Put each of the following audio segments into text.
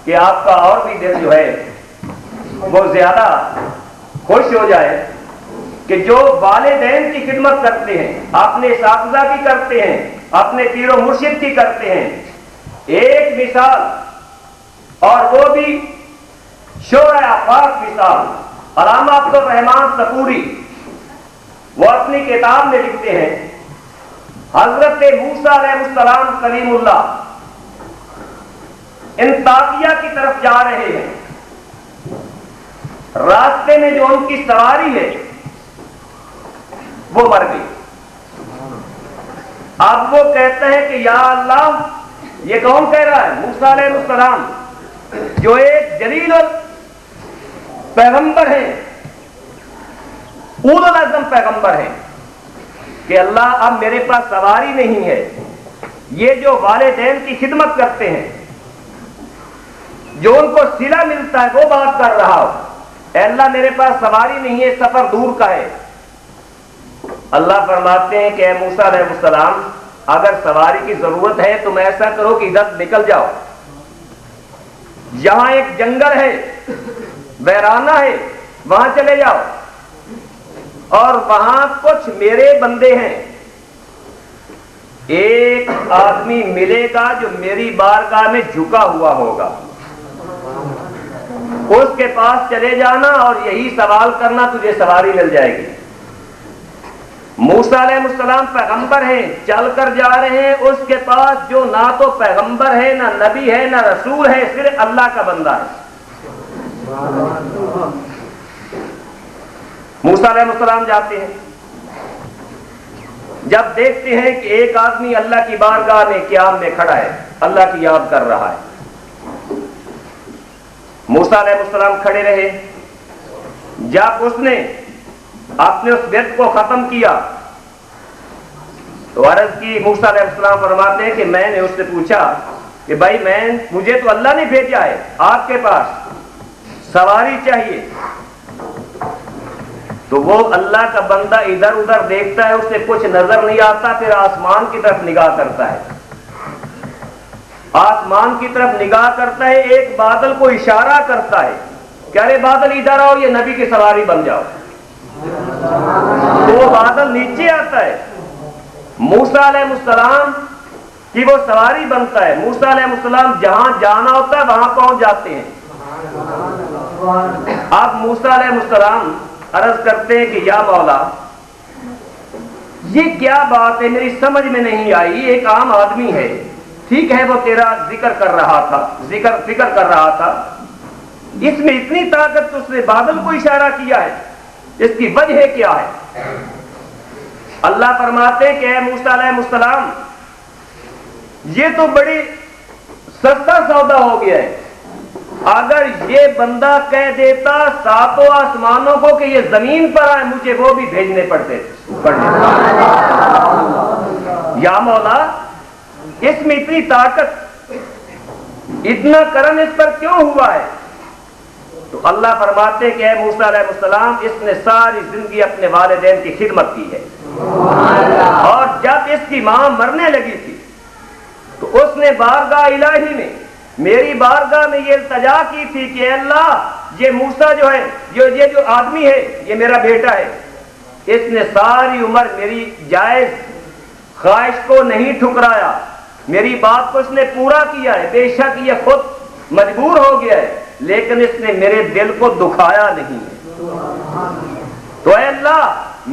کہ آپ کا اور بھی دل جو ہے وہ زیادہ خوش ہو جائے کہ جو والدین کی خدمت کرتے ہیں، اپنے اساتذہ کی کرتے ہیں، اپنے پیر و مرشد کی کرتے ہیں، ایک مثال اور وہ بھی شورۂ آفاق مثال علامہ عبد الرحمان صفوری وہ اپنی کتاب میں لکھتے ہیں حضرت موسیٰ علیہ السلام کلیم اللہ انطاکیہ کی طرف جا رہے ہیں، راستے میں جو ان کی سواری ہے وہ مر گئی۔ اب وہ کہتے ہیں کہ یا اللہ، یہ کون کہہ رہا ہے؟ موسیٰ علیہ السلام جو ایک جلیل پیغمبر ہیں، اولو العزم پیغمبر ہیں، کہ اللہ اب میرے پاس سواری نہیں ہے، یہ جو والدین کی خدمت کرتے ہیں، جو ان کو صلہ ملتا ہے وہ بات کر رہا ہو، اے اللہ میرے پاس سواری نہیں ہے، سفر دور کا ہے۔ اللہ فرماتے ہیں کہ اے موسیٰ علیہ السلام اگر سواری کی ضرورت ہے تم ایسا کرو کہ ادھر نکل جاؤ، یہاں ایک جنگل ہے، ویرانہ ہے، وہاں چلے جاؤ، اور وہاں کچھ میرے بندے ہیں، ایک آدمی ملے گا جو میری بارگاہ میں جھکا ہوا ہوگا، اس کے پاس چلے جانا اور یہی سوال کرنا، تجھے سواری مل جائے گی۔ موسیٰ علیہ السلام پیغمبر ہیں، چل کر جا رہے ہیں، اس کے پاس جو نہ تو پیغمبر ہے، نہ نبی ہے، نہ رسول ہے، صرف اللہ کا بندہ ہے۔ موسیٰ علیہ السلام جاتے ہیں، جب دیکھتے ہیں کہ ایک آدمی اللہ کی بارگاہ میں قیام میں کھڑا ہے، اللہ کی یاد کر رہا ہے، موسیٰ علیہ السلام کھڑے رہے۔ جب اس نے اپنے اس ورد کو ختم کیا تو عرض کی، موسیٰ علیہ السلام فرماتے ہیں کہ میں نے اس سے پوچھا کہ بھائی مجھے تو اللہ نے بھیجا ہے، آپ کے پاس سواری چاہیے، تو وہ اللہ کا بندہ ادھر ادھر دیکھتا ہے، اسے کچھ نظر نہیں آتا، پھر آسمان کی طرف نگاہ کرتا ہے، آسمان کی طرف نگاہ کرتا ہے، ایک بادل کو اشارہ کرتا ہے کہ ارے بادل ادھر آؤ، یہ نبی کی سواری بن جاؤ، تو وہ بادل نیچے آتا ہے، موسیٰ علیہ السلام کی وہ سواری بنتا ہے، موسیٰ علیہ السلام جہاں جانا ہوتا ہے وہاں پہنچ جاتے ہیں۔ اب موسیٰ علیہ السلام عرض کرتے ہیں کہ یا مولا یہ کیا بات ہے، میری سمجھ میں نہیں آئی، ایک عام آدمی ہے، ٹھیک ہے وہ تیرا ذکر کر رہا تھا، فکر کر رہا تھا، اس میں اتنی طاقت، اس نے بادل کو اشارہ کیا ہے، اس کی وجہ کیا ہے؟ اللہ فرماتے کہ اے موسیٰ علیہ السلام یہ تو بڑی سستا سودا ہو گیا ہے، اگر یہ بندہ کہہ دیتا ساتوں آسمانوں کو کہ یہ زمین پر آئے، مجھے وہ بھی بھیجنے پڑتے۔ یا مولا اس میں اتنی طاقت، اتنا کرم اس پر کیوں ہوا ہے؟ تو اللہ فرماتے کہ اے موسیٰ علیہ السلام اس نے ساری زندگی اپنے والدین کی خدمت کی ہے، اور جب اس کی ماں مرنے لگی تھی تو اس نے بارگاہ الہی میں، میری بارگاہ میں یہ التجا کی تھی کہ اے اللہ یہ موسیٰ جو ہے، یہ جو آدمی ہے یہ میرا بیٹا ہے، اس نے ساری عمر میری جائز خواہش کو نہیں ٹھکرایا، میری بات کو اس نے پورا کیا ہے، بے شک یہ خود مجبور ہو گیا ہے لیکن اس نے میرے دل کو دکھایا نہیں ہے۔ تو اے اللہ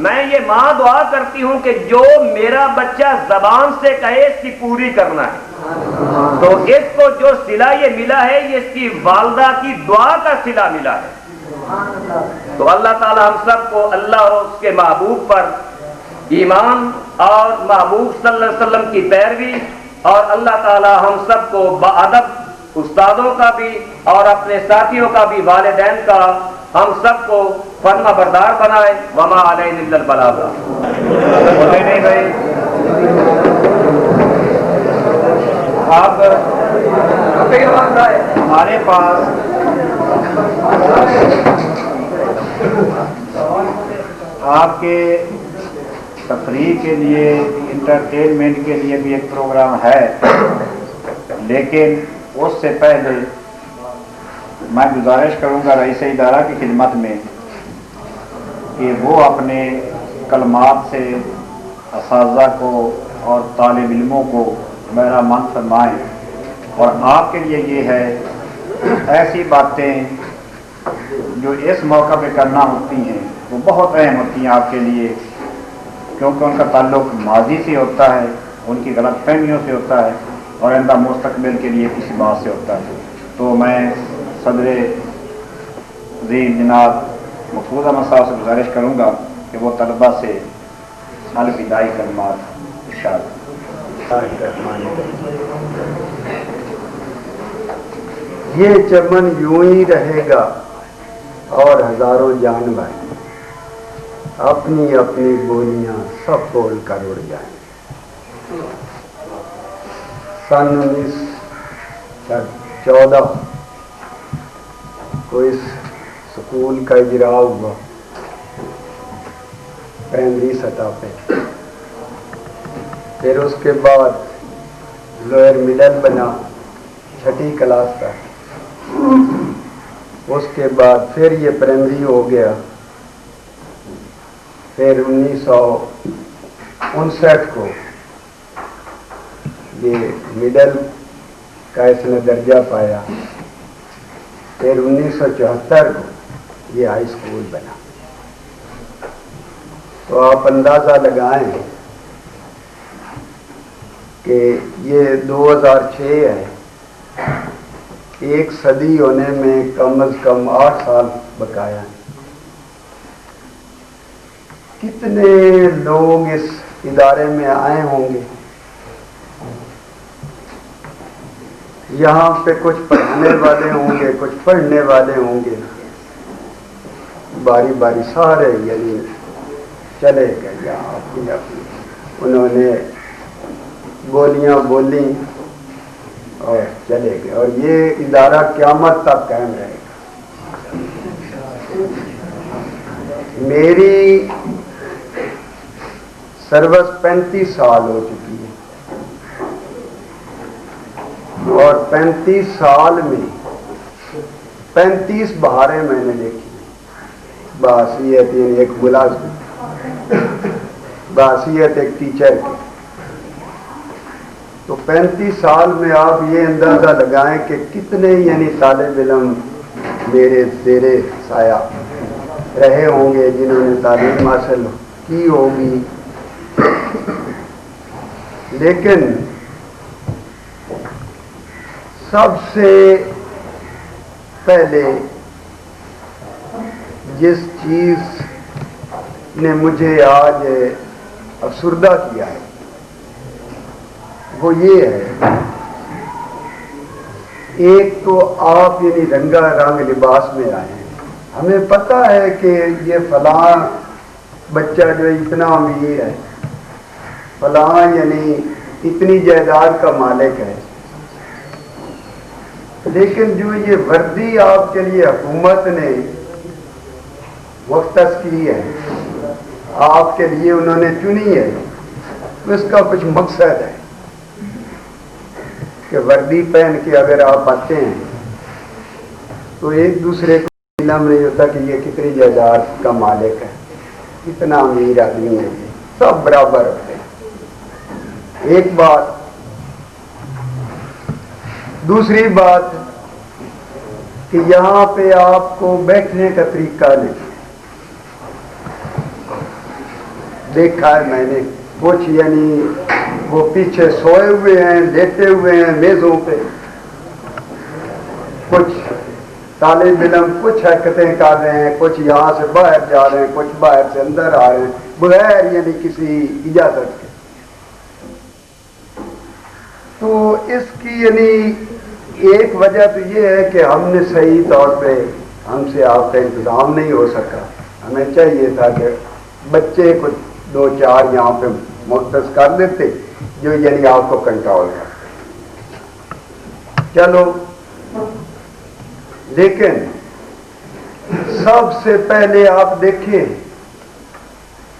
میں یہ ماں دعا کرتی ہوں کہ جو میرا بچہ زبان سے کہے اس کی پوری کرنا ہے، تو اس کو جو صلہ یہ ملا ہے یہ اس کی والدہ کی دعا کا صلہ ملا ہے۔ تو اللہ تعالی ہم سب کو اللہ اور اس کے محبوب پر ایمان اور محبوب صلی اللہ علیہ وسلم کی پیروی، اور اللہ تعالی ہم سب کو باادب استادوں کا بھی اور اپنے ساتھیوں کا بھی، والدین کا، ہم سب کو فرما بردار بنائے۔ وما علینا الا البلاغ۔ بولے نہیں بھائی آپ ہمارے پاس آپ کے تفریح کے لیے، انٹرٹینمنٹ کے لیے بھی ایک پروگرام ہے، لیکن اس سے پہلے میں گزارش کروں گا رئیس ادارہ کی خدمت میں کہ وہ اپنے کلمات سے اساتذہ کو اور طالب علموں کو میرا مند فرمائیں، اور آپ کے لیے یہ ہے ایسی باتیں جو اس موقع پہ کرنا ہوتی ہیں وہ بہت اہم ہوتی ہیں آپ کے لیے، کیونکہ ان کا تعلق ماضی سے ہوتا ہے، ان کی غلط فہمیوں سے ہوتا ہے، اور آئندہ مستقبل کے لیے کسی بات سے ہوتا ہے۔ تو میں صدر عظیم جناب محفوظ احمد صاحب سے گزارش کروں گا کہ وہ طلباء سے الوداعی کلمات ارشاد۔ یہ چمن یوں ہی رہے گا اور ہزاروں جانور اپنی اپنی بولیاں سب بول کر اڑ جائیں۔ سن 1914 کو اس سکول کا اجرا ہوا پرائمری سطح پہ، پھر اس کے بعد لوئر مڈل بنا 6ٹھی کلاس تک، اس کے بعد پھر یہ پرائمری ہو گیا، پھر 1959 کو یہ مڈل کا اس نے درجہ پایا، پھر 1974 کو یہ ہائی اسکول بنا۔ تو آپ اندازہ لگائیں کہ یہ 2006 ہے، ایک صدی ہونے میں کم از کم 8 سال بقایا ہیں۔ کتنے لوگ اس ادارے میں آئے ہوں گے، یہاں پہ کچھ پڑھانے والے ہوں گے، کچھ پڑھنے والے ہوں گے، باری باری سارے یعنی چلے گئے یہاں اپنی اپنی، انہوں نے بولیاں بولیں اور چلے گئے، اور یہ ادارہ قیامت تک قائم رہے گا۔ میری سروس 35 سال ہو چکی ہے، اور 35 سال میں 35 بہاریں میں نے دیکھی، باصیت یعنی ایک ملازم، باصیت ایک ٹیچر کی۔ تو 35 سال میں آپ یہ اندازہ لگائیں کہ کتنے یعنی طالب علم میرے زیر سایہ رہے ہوں گے، جنہوں نے تعلیم حاصل کی ہوگی۔ لیکن سب سے پہلے جس چیز نے مجھے آج افسردہ کیا ہے وہ یہ ہے، ایک تو آپ یعنی رنگا رنگ لباس میں آئے ہیں، ہمیں پتہ ہے کہ یہ فلاں بچہ جو اتنا امیر ہے، فلاں یعنی اتنی جائیداد کا مالک ہے، لیکن جو یہ وردی آپ کے لیے حکومت نے مختص کی ہے، آپ کے لیے انہوں نے چنی ہے، اس کا کچھ مقصد ہے کہ وردی پہن کے اگر آپ آتے ہیں تو ایک دوسرے کو علم نہیں ہوتا کہ یہ کتنی جائیداد کا مالک ہے، کتنا امیر آدمی ہے، یہ سب برابر ہوتے ہیں۔ ایک بات، دوسری بات کہ یہاں پہ آپ کو بیٹھنے کا طریقہ نہیں دیکھا ہے میں نے، کچھ یعنی وہ پیچھے سوئے ہوئے ہیں، لیٹے ہوئے ہیں میزوں پہ، کچھ طالب علم کچھ حرکتیں کر رہے ہیں، کچھ یہاں سے باہر جا رہے ہیں، کچھ باہر سے اندر آ رہے ہیں بغیر یعنی کسی اجازت کے۔ تو اس کی یعنی ایک وجہ تو یہ ہے کہ ہم نے صحیح طور پہ ہم سے آپ کا انتظام نہیں ہو سکا، ہمیں چاہیے تھا کہ بچے کچھ 2-4 یہاں پہ مختص کر دیتے جو یعنی آپ کو کنٹرول کرتے۔ چلو، لیکن سب سے پہلے آپ دیکھیں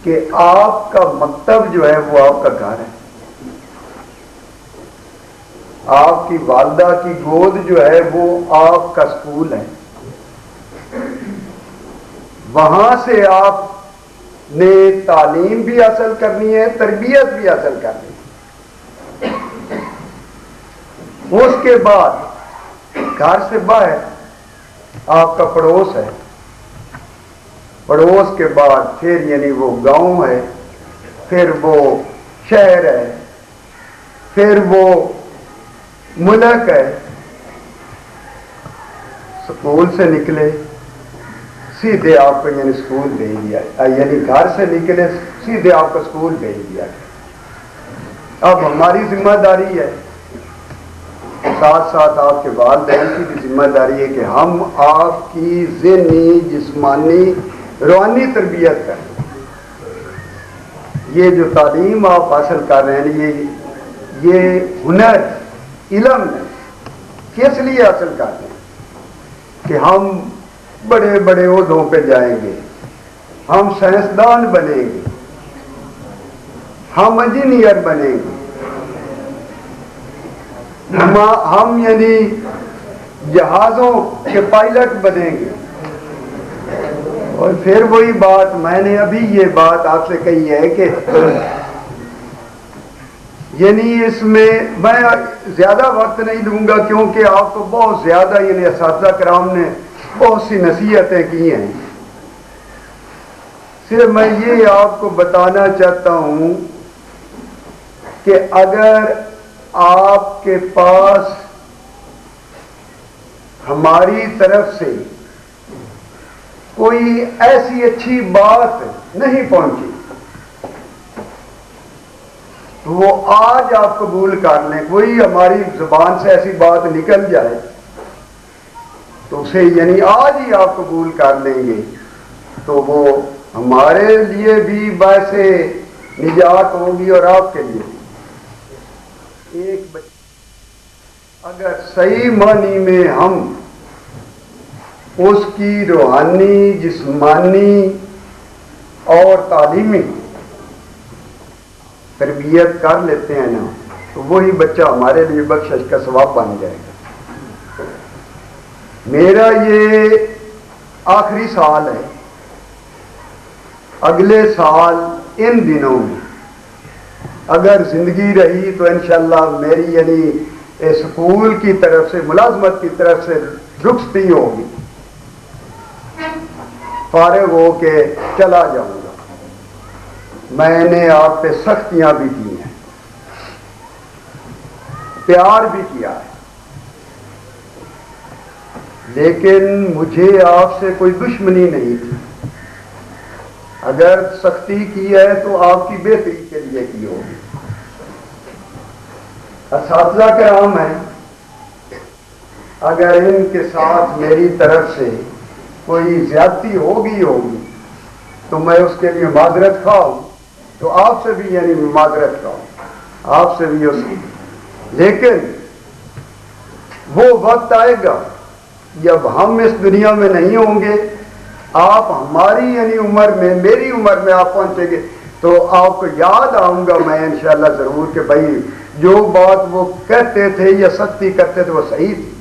کہ آپ کا مکتب جو ہے وہ آپ کا گھر ہے، آپ کی والدہ کی گود جو ہے وہ آپ کا اسکول ہے، وہاں سے آپ نے تعلیم بھی حاصل کرنی ہے، تربیت بھی حاصل کرنی ہے۔ اس کے بعد گھر سے باہر آپ کا پڑوس ہے، پڑوس کے بعد پھر یعنی وہ گاؤں ہے، پھر وہ شہر ہے، پھر وہ ملک ہے۔ سکول سے نکلے سیدھے آپ کو یعنی اسکول بھیج دیا، یعنی گھر سے نکلے سیدھے آپ کو اسکول بھیج دیا۔ اب ہماری ذمہ داری ہے، ساتھ ساتھ آپ کے والدین کی بھی ذمہ داری ہے کہ ہم آپ کی ذہنی، جسمانی، روحانی تربیت کریں۔ یہ جو تعلیم آپ حاصل کر رہے ہیں، یہ ہنر، علم ہے، کس لیے حاصل کرتے ہیں؟ کہ ہم بڑے بڑے عہدوں پہ جائیں گے، ہم سائنسدان بنیں گے، ہم انجینئر بنیں گے، ہم یعنی جہازوں کے پائلٹ بنیں گے۔ اور پھر وہی بات میں نے ابھی یہ بات آپ سے کہی ہے کہ یعنی اس میں زیادہ وقت نہیں دوں گا، کیونکہ آپ کو بہت زیادہ یعنی اساتذہ کرام نے بہت سی نصیحتیں کی ہیں۔ صرف میں یہ آپ کو بتانا چاہتا ہوں کہ اگر آپ کے پاس ہماری طرف سے کوئی ایسی اچھی بات نہیں پہنچی تو وہ آج آپ قبول کر لیں۔ کوئی ہماری زبان سے ایسی بات نکل جائے تو اسے یعنی آج ہی آپ قبول کر لیں گے، تو وہ ہمارے لیے بھی باعث نجات ہوگی اور آپ کے لیے بھی۔ ایک بچہ اگر صحیح معنی میں ہم اس کی روحانی، جسمانی اور تعلیمی تربیت کر لیتے ہیں نا، تو وہی بچہ ہمارے لیے بخشش کا ثواب بن جائے گا۔ میرا یہ آخری سال ہے، اگلے سال ان دنوں میں اگر زندگی رہی تو انشاءاللہ میری یعنی اسکول کی طرف سے، ملازمت کی طرف سے رخصتی ہوگی، فارغ ہو کے چلا جاؤں گا۔ میں نے آپ پہ سختیاں بھی کی ہیں، پیار بھی کیا ہے، لیکن مجھے آپ سے کوئی دشمنی نہیں تھی۔ اگر سختی کی ہے تو آپ کی بہتری کے لیے کی ہوگی۔ اساتذہ کرام ہیں، اگر ان کے ساتھ میری طرف سے کوئی زیادتی ہوگی تو میں اس کے لیے معذرت خواہ ہوں، تو آپ سے بھی یعنی معذرت خواہ ہوں، آپ سے بھی اس کی۔ لیکن وہ وقت آئے گا جب ہم اس دنیا میں نہیں ہوں گے، آپ ہماری یعنی عمر میں، میری عمر میں آپ پہنچیں گے تو آپ کو یاد آؤں گا میں انشاءاللہ ضرور کہ بھائی جو بات وہ کہتے تھے یا سختی کرتے تھے وہ صحیح تھی،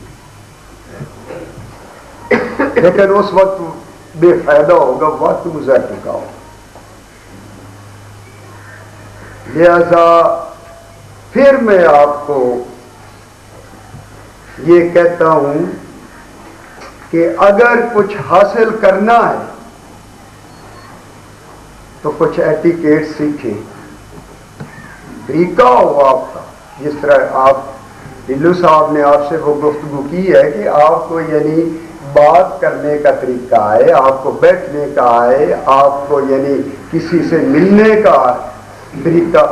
لیکن اس وقت بے فائدہ ہوگا، وقت گزر چکا ہو۔ لہذا پھر میں آپ کو یہ کہتا ہوں کہ اگر کچھ حاصل کرنا ہے تو کچھ ایٹیکیٹ سیکھیں، طریقہ ہو آپ کا، جس طرح آپ ڈلو صاحب نے آپ سے وہ گفتگو کی ہے کہ آپ کو یعنی بات کرنے کا طریقہ ہے، آپ کو بیٹھنے کا ہے، آپ کو یعنی کسی سے ملنے کا طریقہ۔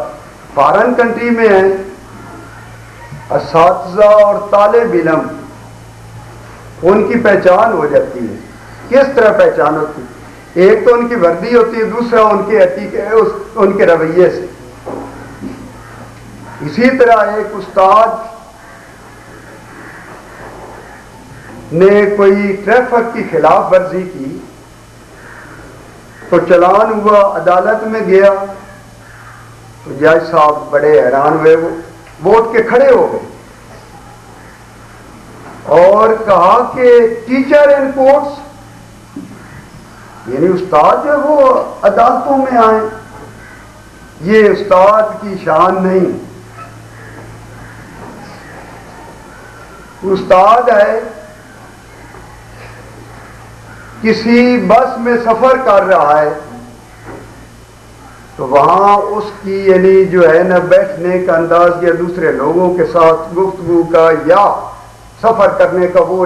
فارن کنٹری میں ہیں اساتذہ اور طالب علم، ان کی پہچان ہو جاتی ہے۔ کس طرح پہچان ہوتی ہے؟ ایک تو ان کی وردی ہوتی ہے، دوسرا ان کے ان کے رویے سے۔ اسی طرح ایک استاد نے کوئی ٹریفک کی خلاف ورزی کی تو چلان ہوا، عدالت میں گیا تو جج صاحب بڑے حیران ہوئے، وہ اٹھ کے کھڑے ہو گئے اور کہا کہ ٹیچر ان کورٹس، یعنی استاد جو وہ عدالتوں میں آئیں، یہ استاد کی شان نہیں. استاد ہے کسی بس میں سفر کر رہا ہے تو وہاں اس کی یعنی جو ہے نا بیٹھنے کا انداز یا دوسرے لوگوں کے ساتھ گفتگو کا یا سفر کرنے کا وہ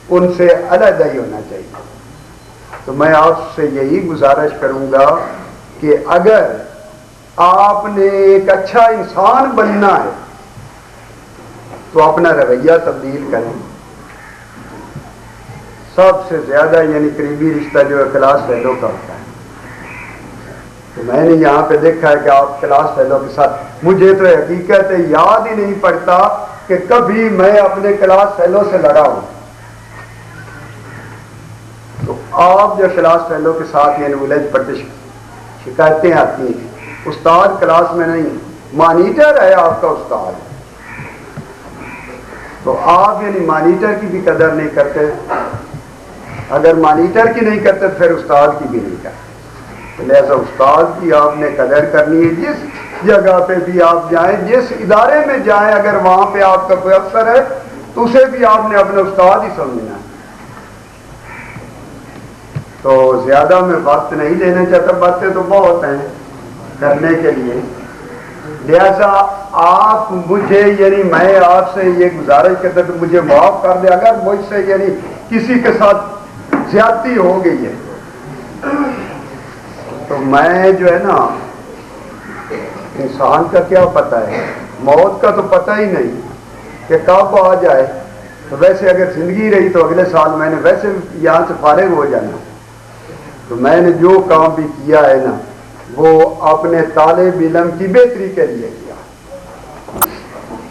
ان سے علیحدہ ہی ہونا چاہیے. تو میں آپ سے یہی گزارش کروں گا کہ اگر آپ نے ایک اچھا انسان بننا ہے تو اپنا رویہ تبدیل کریں. سب سے زیادہ یعنی قریبی رشتہ جو ہے کلاس فیلو کا ہوتا ہے. تو میں نے یہاں پہ دیکھا ہے کہ آپ کلاس فیلو کے ساتھ، مجھے تو حقیقت ہے یاد ہی نہیں پڑتا کہ کبھی میں اپنے کلاس فیلو سے لڑا ہوں. تو آپ جو کلاس فیلو کے ساتھ یعنی الجھ پڑتے شکایتیں آتی ہیں. استاد کلاس میں نہیں، مانیٹر ہے آپ کا استاد، تو آپ یعنی مانیٹر کی بھی قدر نہیں کرتے. اگر مانیٹر کی نہیں کرتے تو پھر استاد کی بھی نہیں کرتے. لہذا استاد کی آپ نے قدر کرنی ہے. جس جگہ پہ بھی آپ جائیں، جس ادارے میں جائیں، اگر وہاں پہ آپ کا کوئی افسر ہے تو اسے بھی آپ نے اپنا استاد ہی سمجھنا ہے. تو زیادہ میں وقت نہیں لینا چاہتا، باتیں تو بہت ہیں کرنے کے لیے. لہذا آپ مجھے یعنی میں آپ سے یہ گزارش کرتا کہ مجھے معاف کر دیں اگر مجھ سے یعنی کسی کے ساتھ زیادتی ہو گئی ہے. تو میں جو ہے نا، انسان کا کیا پتہ ہے، موت کا تو پتہ ہی نہیں کہ کب آ جائے. تو ویسے اگر زندگی رہی تو اگلے سال میں نے ویسے یہاں سے فارغ ہو جانا. تو میں نے جو کام بھی کیا ہے نا وہ اپنے طالب علم کی بہتری کے لیے کیا،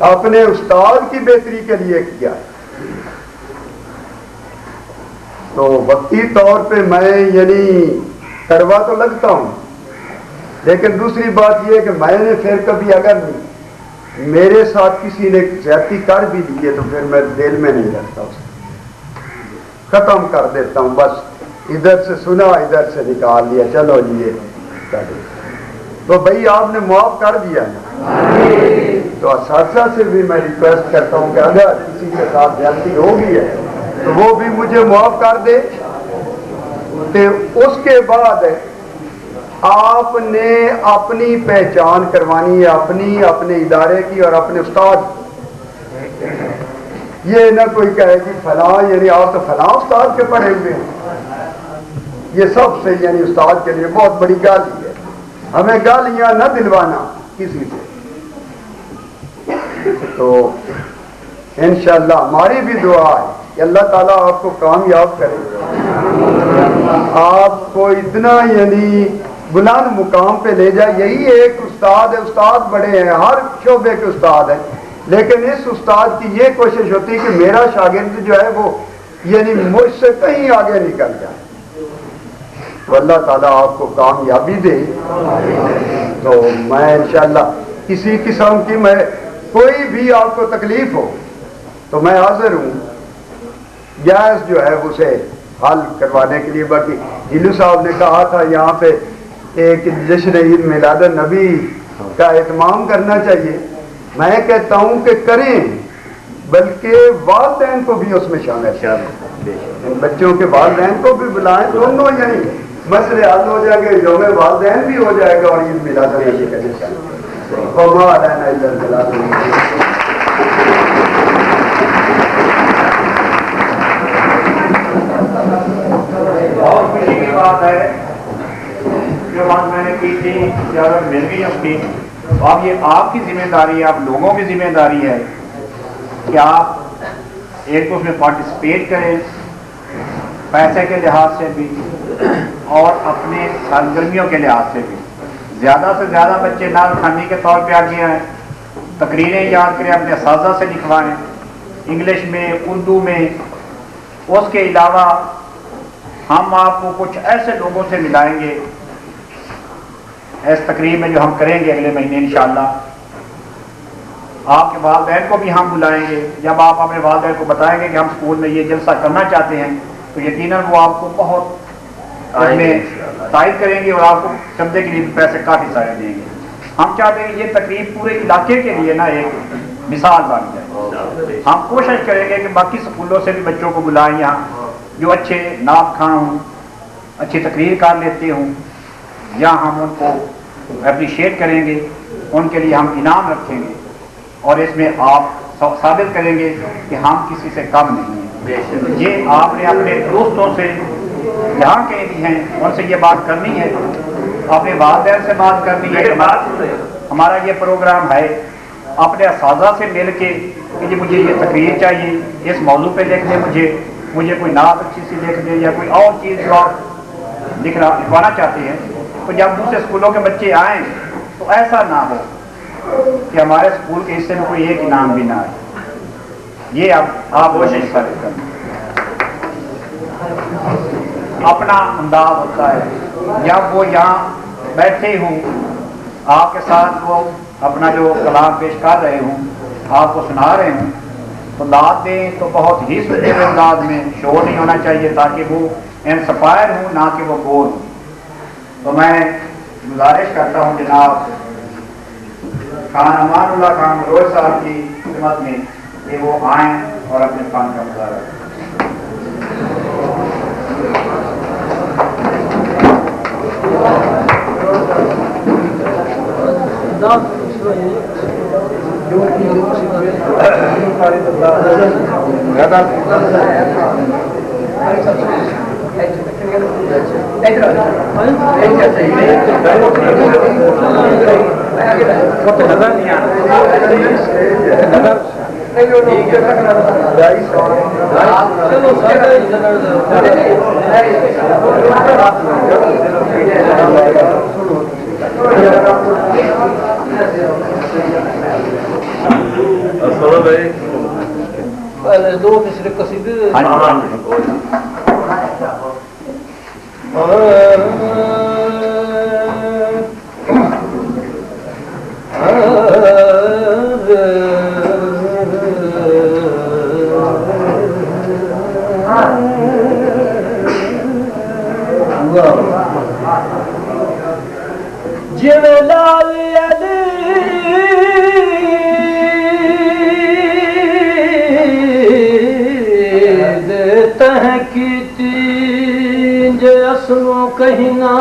اپنے استاد کی بہتری کے لیے کیا. تو وقتی طور پہ میں یعنی کروا تو لگتا ہوں، لیکن دوسری بات یہ ہے کہ میں نے پھر کبھی اگر میرے ساتھ کسی نے زیادتی کر بھی لی ہے تو پھر میں دل میں نہیں رکھتا، اسے ختم کر دیتا ہوں. بس ادھر سے سنا ادھر سے نکال دیا، چلو جی یہ کر دیا. تو بھائی آپ نے معاف کر دیا نا. تو اساتذہ سے بھی میں ریکویسٹ کرتا ہوں کہ اگر کسی کے ساتھ زیادتی ہوگی ہے تو وہ بھی مجھے معاف کر دے. اس کے بعد آپ نے اپنی پہچان کروانی ہے، اپنے ادارے کی اور اپنے استاد کی. یہ نہ کوئی کہے کہ فلاں یعنی آپ تو فلاں استاد کے پڑھے ہوئے ہیں. یہ سب سے یعنی استاد کے لیے بہت بڑی گالی ہے. ہمیں گالیاں نہ دلوانا کسی سے. تو انشاءاللہ ہماری بھی دعا ہے کہ اللہ تعالیٰ آپ کو کامیاب کرے، آپ کو اتنا یعنی بلند مقام پہ لے جائے. یہی ایک استاد ہے، استاد بڑے ہیں، ہر شعبے کے استاد ہیں، لیکن اس استاد کی یہ کوشش ہوتی ہے کہ میرا شاگرد جو ہے وہ یعنی مجھ سے کہیں آگے نکل جائے. تو اللہ تعالیٰ آپ کو کامیابی دے. تو میں انشاءاللہ کسی قسم کی میں کوئی بھی آپ کو تکلیف ہو تو میں حاضر ہوں جائز جو ہے اسے حل کروانے کے لیے. باقی جلو صاحب نے کہا تھا یہاں پہ ایک جشن عید میلاد النبی کا اہتمام کرنا چاہیے. میں کہتا ہوں کہ کریں، بلکہ والدین کو بھی اس میں شامل کریں. بچوں کے والدین کو بھی بلائیں، دونوں یعنی مسئلے حل ہو جائے گا. یوم والدین بھی ہو جائے گا اور عید میلاد النبی کا جشن. وما علینا الا البلاغ. بہت خوشی کی بات ہے جو بات میں نے کی تھی اجازت مل گئی اپنی. اب یہ آپ کی ذمہ داری ہے، آپ لوگوں کی ذمہ داری ہے کہ آپ ایک تو اس میں پارٹیسپیٹ کریں پیسے کے لحاظ سے بھی اور اپنے سرگرمیوں کے لحاظ سے بھی. زیادہ سے زیادہ بچے نعت خوانی کے طور پہ آگے آئیں، تقریریں یاد کریں، اپنے اساتذہ سے لکھوائیں انگلش میں، اردو میں. اس کے علاوہ ہم آپ کو کچھ ایسے لوگوں سے ملائیں گے اس تقریب میں جو ہم کریں گے اگلے مہینے انشاءاللہ. آپ کے والدین کو بھی ہم بلائیں گے. جب آپ اپنے والدین کو بتائیں گے کہ ہم اسکول میں یہ جلسہ کرنا چاہتے ہیں تو یقیناً وہ آپ کو بہت اس میں تائید کریں گے اور آپ کو چندے کے لیے پیسے کافی سارے دیں گے. ہم چاہتے ہیں کہ یہ تقریب پورے علاقے کے لیے نا ایک مثال بن جائے. ہم کوشش کریں گے کہ باقی اسکولوں سے بھی بچوں کو بلائیں یہاں جو اچھے نعت خواں ہوں, اچھی تقریر کر لیتے ہوں, یا ہم ان کو اپریشیٹ کریں گے, ان کے لیے ہم انعام رکھیں گے اور اس میں آپ ثابت کریں گے کہ ہم کسی سے کم نہیں ہیں. یہ آپ نے اپنے دوستوں سے یہاں کے بھی ہیں ان سے یہ بات کرنی ہے, اپنے والدین سے بات کرنی ہے. ہمارا یہ پروگرام ہے اپنے اساتذہ سے مل کے کہ جی مجھے یہ تقریر چاہیے, اس موضوع پہ لکھ دیں, مجھے کوئی نعت اچھی سی لکھ دیں یا کوئی اور چیز جو آپ لکھوانا چاہتے ہیں. تو جب دوسرے اسکولوں کے بچے آئیں تو ایسا نہ ہو کہ ہمارے اسکول کے حصے میں کوئی ایک انعام بھی نہ آئے. یہ اب آپ کوشش کریں. اپنا انداز ہوتا ہے جب وہ یہاں بیٹھے ہوں آپ کے ساتھ وہ اپنا جو کلام پیش کر رہے ہوں, آپ کو سنا رہے ہوں, تو داد دیں تو بہت ہی سجیو انداز میں, شور نہیں ہونا چاہیے تاکہ وہ انسپائر ہوں نہ کہ وہ بور ہوں. تو میں گزارش کرتا ہوں جناب خان امان اللہ خان ملوچ صاحب کی خدمت میں کہ وہ آئیں اور اپنے فن کا مظاہرہ کریں. پہلے دو مصرے قصیدے کہیں نہ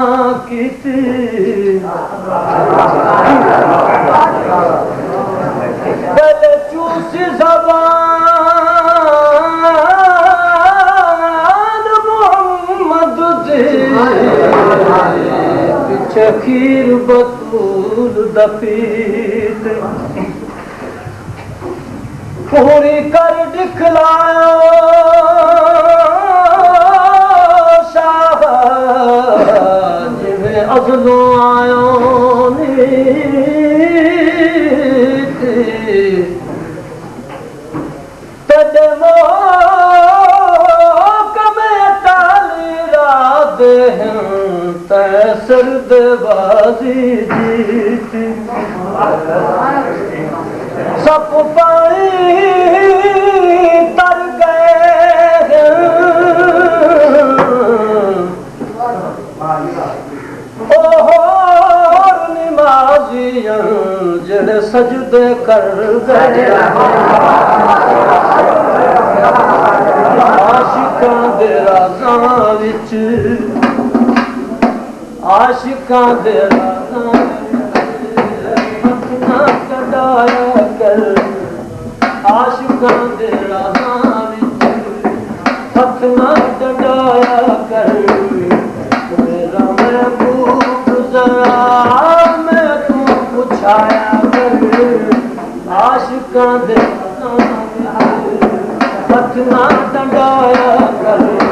کیتی پہلے چوسی زبان محمد دے پیچھے خیر بطول دفیت پوری کر دکھلایا ازلوں آیوں تجھ موقع میں تالی رات ہیں تیسرد بازی جیتی سب پانی تر گئے جڑے سجدے کر گئے عاشقاں دے رازاں وچ عاشقاں دے رازاں وچ نہ کڈایا کر عاشقاں دے رازاں وچ ہتھ نہ کڈایا کر میرا محبوب ذرا چھایا کر عاشقاں دے ہتھ نہ ڈنڈایا کر